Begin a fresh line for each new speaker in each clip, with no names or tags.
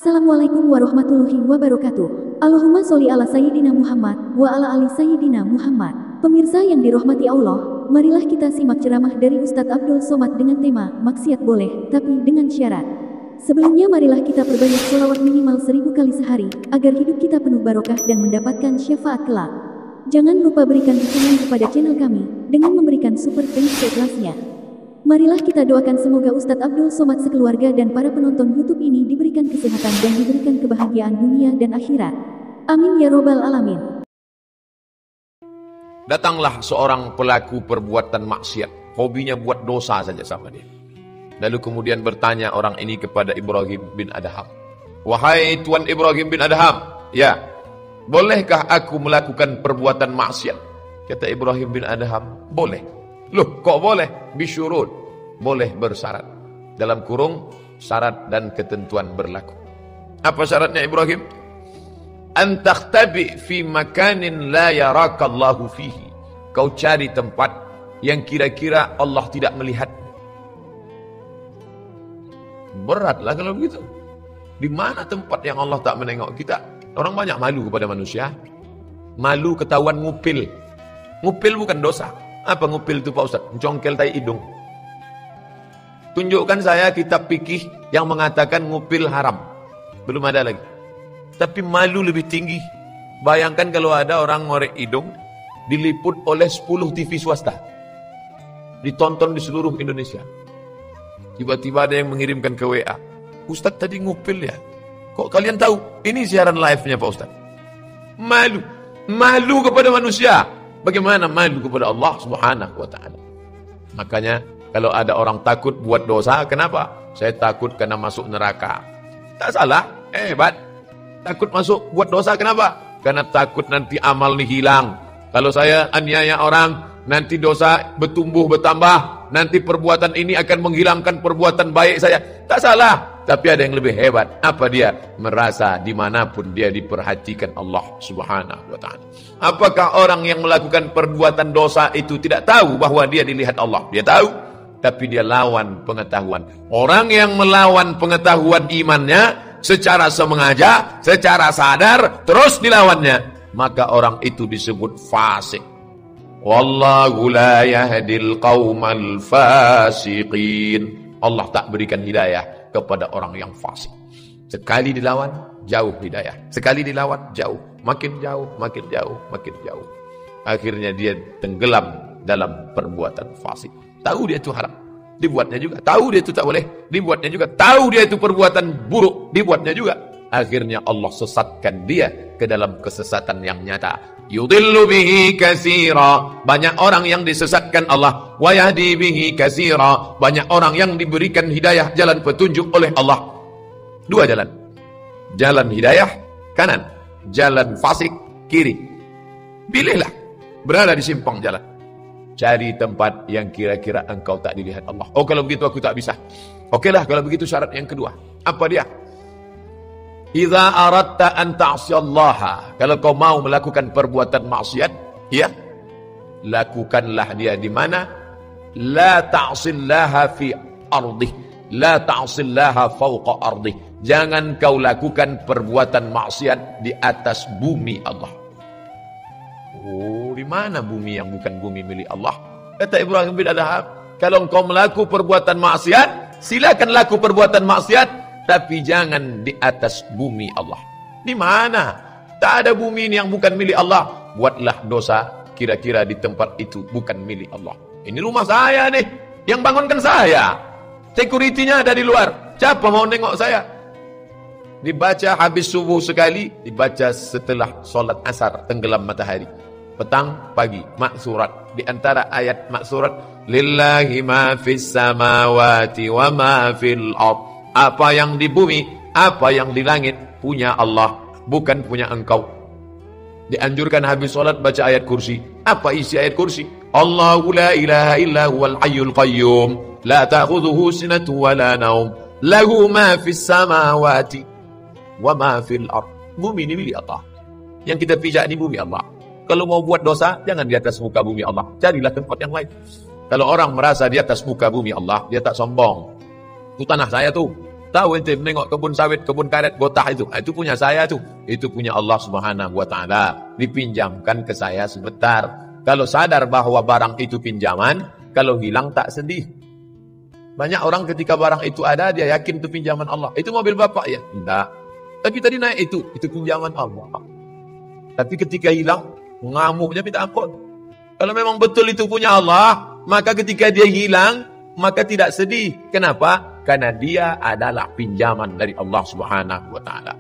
Assalamualaikum warahmatullahi wabarakatuh. Allahumma sholli ala Sayyidina Muhammad wa ala ali Sayyidina Muhammad. Pemirsa yang dirahmati Allah, marilah kita simak ceramah dari Ustadz Abdul Somad dengan tema maksiat boleh, tapi dengan syarat. Sebelumnya marilah kita perbanyak sholawat minimal 1000 kali sehari, agar hidup kita penuh barokah dan mendapatkan syafaat kelak. Jangan lupa berikan dukungan kepada channel kami, dengan memberikan super thanks seikhlasnya. Marilah kita doakan semoga Ustadz Abdul Somad sekeluarga dan para penonton YouTube ini diberikan kesehatan dan diberikan kebahagiaan dunia dan akhirat. Amin ya robbal alamin.
Datanglah seorang pelaku perbuatan maksiat, hobinya buat dosa saja sama dia. Lalu kemudian bertanya orang ini kepada Ibrahim bin Adham. Wahai Tuan Ibrahim bin Adham, ya, bolehkah aku melakukan perbuatan maksiat? Kata Ibrahim bin Adham, boleh. Loh, kok boleh? Bisyurut, boleh bersyarat. Dalam kurung, syarat dan ketentuan berlaku. Apa syaratnya Ibrahim? An takhtabi fi makanin la yarakallahu fihi. Kau cari tempat yang kira-kira Allah tidak melihat. Beratlah kalau begitu. Di mana tempat yang Allah tak menengok kita? Orang banyak malu kepada manusia. Malu ketahuan ngupil. Ngupil bukan dosa. Apa ngupil itu Pak Ustaz? Mencongkel tai hidung. Tunjukkan saya kitab fikih yang mengatakan ngupil haram. Belum ada lagi. Tapi malu lebih tinggi. Bayangkan kalau ada orang ngorek hidung, diliput oleh 10 TV swasta. Ditonton di seluruh Indonesia. Tiba-tiba ada yang mengirimkan ke WA. Ustaz tadi ngupil ya? Kok kalian tahu? Ini siaran live-nya Pak Ustaz. Malu. Malu kepada manusia. Bagaimana malu kepada Allah Subhanahu wa ta'ala. Makanya kalau ada orang takut buat dosa, kenapa? Saya takut karena masuk neraka. Tak salah, hebat. Takut masuk buat dosa, kenapa? Karena takut nanti amal ini hilang. Kalau saya aniaya orang, nanti dosa bertumbuh bertambah. Nanti perbuatan ini akan menghilangkan perbuatan baik saya. Tak salah. Tapi ada yang lebih hebat. Apa dia? Merasa dimanapun dia diperhatikan Allah Subhanahu wa ta'ala. Apakah orang yang melakukan perbuatan dosa itu tidak tahu bahwa dia dilihat Allah? Dia tahu. Tapi dia lawan pengetahuan. Orang yang melawan pengetahuan imannya secara sengaja, secara sadar, terus dilawannya, maka orang itu disebut fasik. Wallahu la yahdil qaumal fasiqin. Allah tak berikan hidayah kepada orang yang fasik. Sekali dilawan, jauh hidayah. Sekali dilawan, jauh. Makin jauh, makin jauh, makin jauh. Akhirnya dia tenggelam dalam perbuatan fasik. Tahu dia itu haram, dibuatnya juga. Tahu dia itu tak boleh, dibuatnya juga. Tahu dia itu perbuatan buruk, dibuatnya juga. Akhirnya Allah sesatkan dia ke dalam kesesatan yang nyata. Yudillu bihi katsira. Banyak orang yang disesatkan Allah. Wa yahdi bihi katsira. Banyak orang yang diberikan hidayah, jalan petunjuk oleh Allah. Dua jalan. Jalan hidayah kanan, jalan fasik kiri. Pilihlah. Berada di simpang jalan. Cari tempat yang kira-kira engkau tak dilihat Allah. Oh, kalau begitu aku tak bisa. Okelah, kalau begitu syarat yang kedua. Apa dia? Idza aradta an ta'siyallaha. Kalau kau mau melakukan perbuatan maksiat, ya, lakukanlah dia di mana? La ta'sillaha fi ardih. La ta'sillaha fawqa ardih. Jangan kau lakukan perbuatan maksiat di atas bumi Allah. Oh, di mana bumi yang bukan bumi milik Allah? Kata Ibrahim bin Adham, kalau engkau melakukan perbuatan maksiat, silakan laku perbuatan maksiat, tapi jangan di atas bumi Allah. Di mana? Tak ada bumi ini yang bukan milik Allah. Buatlah dosa kira-kira di tempat itu bukan milik Allah. Ini rumah saya nih, yang bangunkan saya. Security-nya ada di luar. Siapa mau nengok saya? Dibaca habis subuh sekali, dibaca setelah solat asar tenggelam matahari. Petang, pagi, maksurat. Di antara ayat maksurat, lillahi ma fis samawati wa ma fil ardh. Apa yang di bumi, apa yang di langit punya Allah, bukan punya engkau. Dianjurkan habis solat baca ayat kursi. Apa isi ayat kursi? Allahu la ilaha illa huwal hayyul qayyum, la ta'khudhuhu sinatun wa la naum, lahu ma fis samawati wa ma fil ardh. Bumi ini milik Allah. Yang kita pijak ini bumi Allah. Kalau mau buat dosa, jangan di atas muka bumi Allah. Carilah tempat yang lain. Kalau orang merasa di atas muka bumi Allah, dia tak sombong. Itu tanah saya tuh. Tahu ente menengok kebun sawit, kebun karet, gotah itu punya saya tuh. Itu punya Allah Subhanahu wa taala. Dipinjamkan ke saya sebentar. Kalau sadar bahwa barang itu pinjaman, kalau hilang tak sedih. Banyak orang ketika barang itu ada, dia yakin itu pinjaman Allah. Itu mobil bapak ya? Enggak. Tapi tadi naik itu pinjaman Allah. Tapi ketika hilang, ngamuknya minta ampun. Kalau memang betul itu punya Allah, maka ketika dia hilang, maka tidak sedih. Kenapa? Karena dia adalah pinjaman dari Allah Subhanahu wa taala.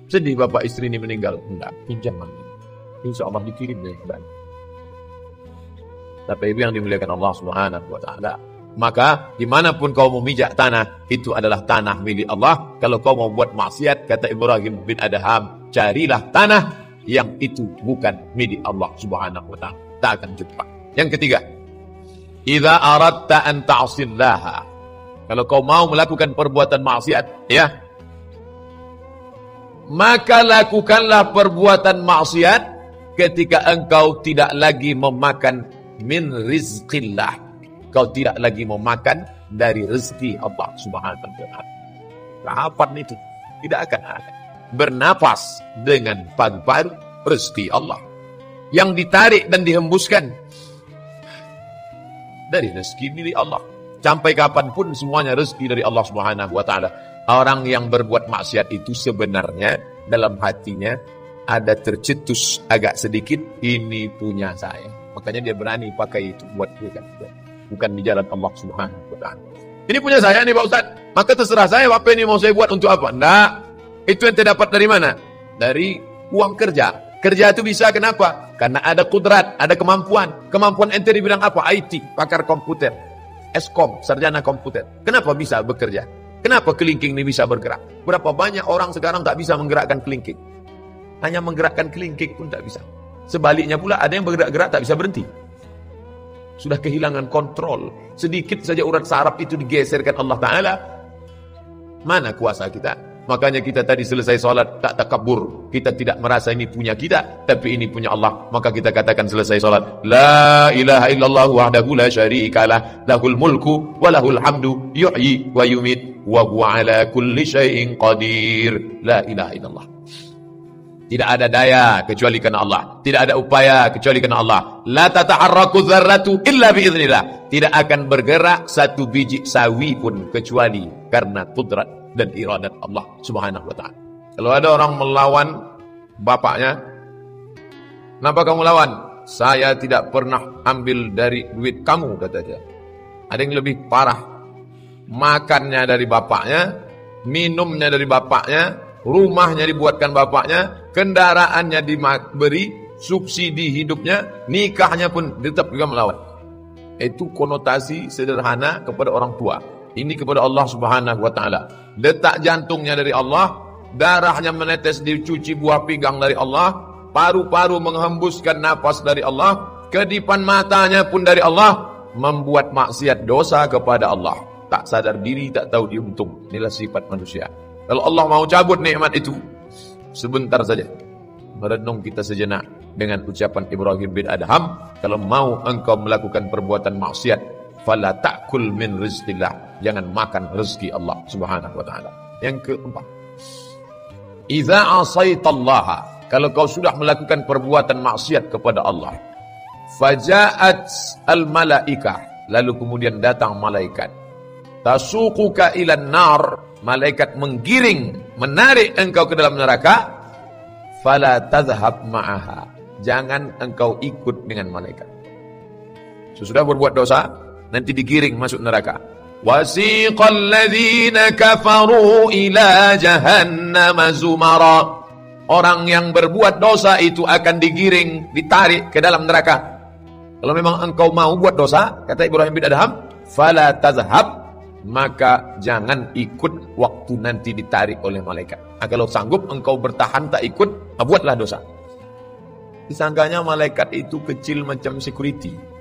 Sedih bapak istri ini meninggal? Enggak, pinjaman. Insya Allah dikirim dari kembali. Tapi ibu yang dimuliakan Allah Subhanahu wa taala, maka dimanapun kau memijak tanah, itu adalah tanah milik Allah. Kalau kau mau buat maksiat, kata Ibrahim bin Adham, carilah tanah yang itu bukan milik Allah Subhanahu wa taala. Tak akan jumpa. Yang ketiga, idza aradta an ta'sillaha. Kalau kau mau melakukan perbuatan maksiat, ya, maka lakukanlah perbuatan maksiat ketika engkau tidak lagi memakan min rizqillah. Kau tidak lagi memakan dari rezeki Allah Subhanahu wa taala. Kapan itu? Tidak akan ada. Bernapas dengan paru-paru rezeki Allah yang ditarik dan dihembuskan dari rezeki milik Allah. Sampai kapanpun semuanya rezeki dari Allah Subhanahu wa taala. Orang yang berbuat maksiat itu sebenarnya dalam hatinya ada tercetus agak sedikit, ini punya saya. Makanya dia berani pakai itu buat dia, bukan di jalan Allah Subhanahu wa taala. Ini punya saya nih Pak Ustaz. Maka terserah saya apa ini mau saya buat untuk apa? Enggak. Itu yang saya dapat dari mana? Dari uang kerja. Kerja itu bisa kenapa? Karena ada kudrat, ada kemampuan. Kemampuan ente di bidang apa? IT, pakar komputer. Eskom, sarjana komputer. Kenapa bisa bekerja? Kenapa kelingking ini bisa bergerak? Berapa banyak orang sekarang tak bisa menggerakkan kelingking? Hanya menggerakkan kelingking pun tak bisa. Sebaliknya pula ada yang bergerak-gerak tak bisa berhenti. Sudah kehilangan kontrol. Sedikit saja urat saraf itu digeserkan Allah Ta'ala. Mana kuasa kita? Makanya kita tadi selesai sholat tak takabur. Kita tidak merasa ini punya kita, tapi ini punya Allah. Maka kita katakan selesai sholat, la ilaha illallah wahdahu la syarikalah, lahul mulku wa lahul hamdu, yuhyi wa yumit, wa huwa ala kulli syai'in qadir. La ilaha illallah. Tidak ada daya kecuali karena Allah. Tidak ada upaya kecuali karena Allah. La tata'arraku dzarratu illa biiznillah. Tidak akan bergerak satu biji sawi pun kecuali karena kudrat dan iradat Allah Subhanahu wa taala. Kalau ada orang melawan bapaknya, kenapa kamu lawan? Saya tidak pernah ambil dari duit kamu, kata dia. Ada yang lebih parah. Makannya dari bapaknya, minumnya dari bapaknya, rumahnya dibuatkan bapaknya, kendaraannya diberi, subsidi hidupnya, nikahnya pun tetap juga melawan. Itu konotasi sederhana kepada orang tua. Ini kepada Allah Subhanahu wa taala. Detak jantungnya dari Allah, darahnya menetes dicuci buah pinggang dari Allah, paru-paru menghembuskan napas dari Allah, kedipan matanya pun dari Allah, membuat maksiat dosa kepada Allah. Tak sadar diri, tak tahu diuntung. Inilah sifat manusia. Kalau Allah mau cabut nikmat itu, sebentar saja. Merenung kita sejenak dengan ucapan Ibrahim bin Adham, kalau mau engkau melakukan perbuatan maksiat, fala ta'kul min rizqillah, jangan makan rezeki Allah Subhanahu wa taala. Yang keempat, idza asaitallaha, kalau kau sudah melakukan perbuatan maksiat kepada Allah, faja'at al malaikah, lalu kemudian datang malaikat, tasuquka ilan nar, malaikat menggiring, menarik engkau ke dalam neraka, fala tadhhab ma'aha, jangan engkau ikut dengan malaikat. Sesudah berbuat dosa, nanti digiring masuk neraka. Wasiqal ladzina kafaru ila jahannam zumara. Orang yang berbuat dosa itu akan digiring, ditarik ke dalam neraka. Kalau memang engkau mau buat dosa, kata Ibrahim bin Adham, fala tazhab, maka jangan ikut waktu nanti ditarik oleh malaikat. Nah, kalau sanggup engkau bertahan tak ikut, buatlah dosa. Disangkanya malaikat itu kecil macam security.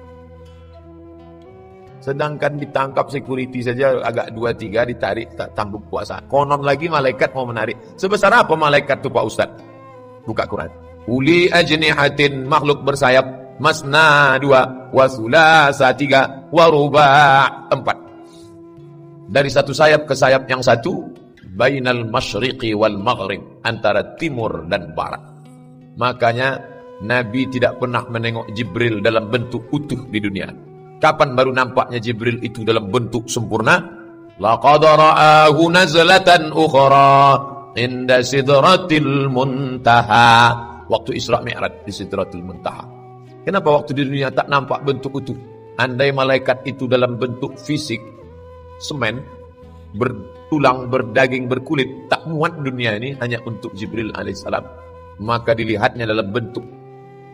Sedangkan ditangkap security saja agak 2-3 ditarik tak tangguh puasa. Konon lagi malaikat mau menarik. Sebesar apa malaikat itu Pak Ustaz? Buka Quran. Uli ajnihatin, makhluk bersayap, masna 2, wa sulasa 3, wa ruba' 4. Dari satu sayap ke sayap yang satu, bainal masyriqi wal maghrib, antara timur dan barat. Makanya Nabi tidak pernah menengok Jibril dalam bentuk utuh di dunia. Kapan baru nampaknya Jibril itu dalam bentuk sempurna? Laqad ra'ahu nazlatan ukhra inda sidratil muntaha. Waktu Isra Mi'raj di Sidratul Muntaha. Kenapa waktu di dunia tak nampak bentuk utuh? Andai malaikat itu dalam bentuk fisik, semen, bertulang, berdaging, berkulit, tak muat dunia ini hanya untuk Jibril alaihissalam. Maka dilihatnya dalam bentuk.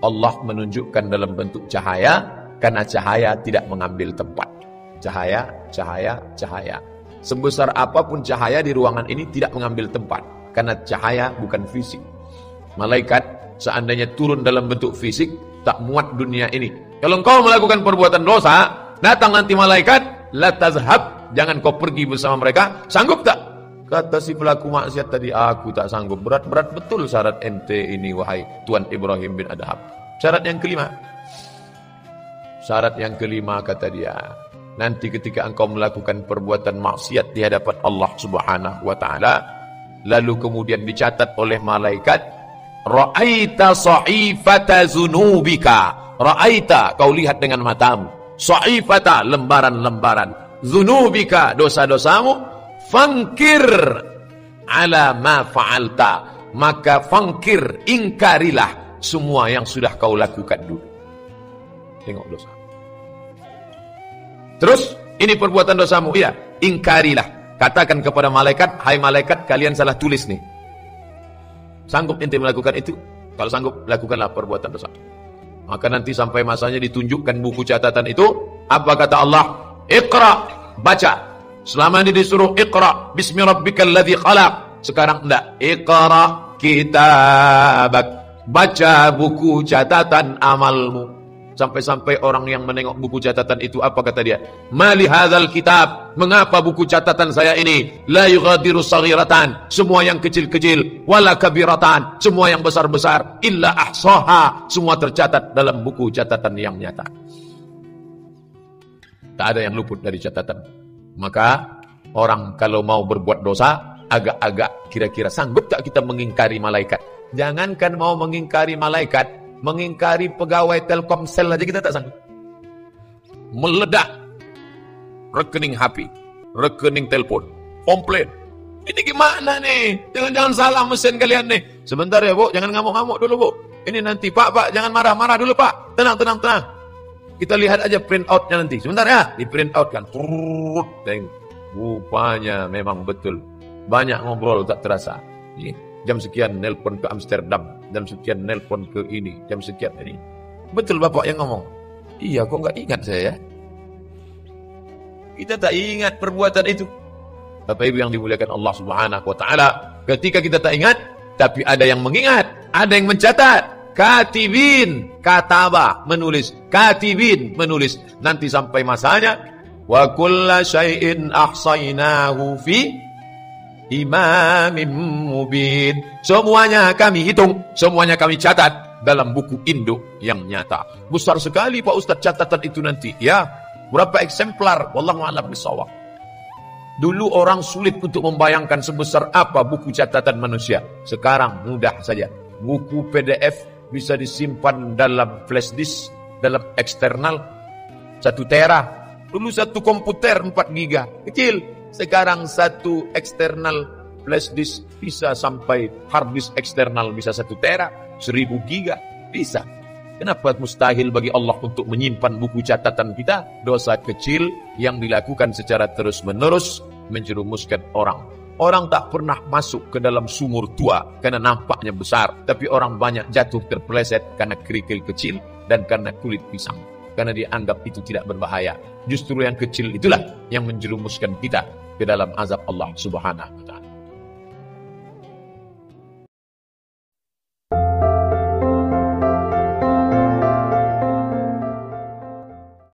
Allah menunjukkan dalam bentuk cahaya, karena cahaya tidak mengambil tempat. Cahaya, cahaya, cahaya. Sebesar apapun cahaya di ruangan ini tidak mengambil tempat, karena cahaya bukan fisik. Malaikat seandainya turun dalam bentuk fisik, tak muat dunia ini. Kalau engkau melakukan perbuatan dosa, datang nanti malaikat, la tazhab, jangan kau pergi bersama mereka. Sanggup tak? Kata si pelaku maksiat tadi, aku tak sanggup. Berat-berat betul syarat ente ini, wahai Tuan Ibrahim bin Adham. Syarat yang kelima. Syarat yang kelima kata dia, nanti ketika engkau melakukan perbuatan maksiat di hadapan Allah Subhanahu wa taala, lalu kemudian dicatat oleh malaikat, ra'aita sa'ifata zunubika. Ra'aita, kau lihat dengan matamu. Sa'ifata, lembaran-lembaran. Zunubika, dosa-dosamu. Fangkir ala ma fa'alta. Maka fangkir, ingkarilah semua yang sudah kau lakukan dulu. Tengok dosa. Terus, ini perbuatan dosamu. Iya, ingkarilah. Katakan kepada malaikat, hai malaikat, kalian salah tulis nih. Sanggup ente melakukan itu? Kalau sanggup, lakukanlah perbuatan dosa. Maka nanti sampai masanya ditunjukkan buku catatan itu. Apa kata Allah? Iqra, baca. Selama ini disuruh Iqra, bismi rabbikal ladzi khalaq. Sekarang enggak. Iqra kitabak. Baca buku catatan amalmu. Sampai-sampai orang yang menengok buku catatan itu, apa kata dia? Mali hadzal kitab, mengapa buku catatan saya ini la yughadiru saghiratan, semua yang kecil-kecil, wala kabiratan, semua yang besar-besar, illa ahsaha, semua tercatat dalam buku catatan yang nyata. Tak ada yang luput dari catatan. Maka orang kalau mau berbuat dosa, agak-agak kira-kira sanggup tak kita mengingkari malaikat? Jangankan mau mengingkari malaikat, mengingkari pegawai Telkomsel aja kita tak sanggup. Meledak rekening HP, rekening telepon, komplain. Ini gimana nih? Jangan-jangan salah mesin kalian nih. Sebentar ya Bu, jangan ngamuk-ngamuk dulu Bu. Ini nanti Pak, jangan marah-marah dulu Pak. Tenang. Kita lihat aja print out-nya nanti. Sebentar ya, di print out kan. Rupanya memang betul. Banyak ngobrol tak terasa. Jam sekian nelpon ke Amsterdam, jam sekian nelpon ke ini, jam sekian ini. Betul Bapak yang ngomong. Iya, kok nggak ingat saya ya? Kita tak ingat perbuatan itu. Bapak Ibu yang dimuliakan Allah Subhanahu wa taala, ketika kita tak ingat, tapi ada yang mengingat, ada yang mencatat. Katibin, kataba, menulis. Katibin, menulis. Nanti sampai masanya, wa kulla syai'in ahsaynahu fi imamin mubin. Semuanya kami hitung, semuanya kami catat dalam buku induk yang nyata. Besar sekali Pak Ustaz catatan itu nanti. Ya, berapa eksemplar? Wallahu a'lam bishawab. Dulu orang sulit untuk membayangkan sebesar apa buku catatan manusia. Sekarang mudah saja. Buku PDF bisa disimpan dalam flash disk, dalam eksternal 1 tera. Dulu 1 komputer 4 giga, kecil. Sekarang 1 eksternal flash disk bisa sampai hard disk eksternal bisa 1 tera, 1000 giga, bisa. Kenapa mustahil bagi Allah untuk menyimpan buku catatan kita? Dosa kecil yang dilakukan secara terus-menerus menjerumuskan orang. Orang tak pernah masuk ke dalam sumur tua karena nampaknya besar, tapi orang banyak jatuh terpeleset karena kerikil kecil dan karena kulit pisang. Karena dianggap itu tidak berbahaya. Justru yang kecil itulah yang menjerumuskan kita ke dalam azab Allah Subhanahu wa ta'ala.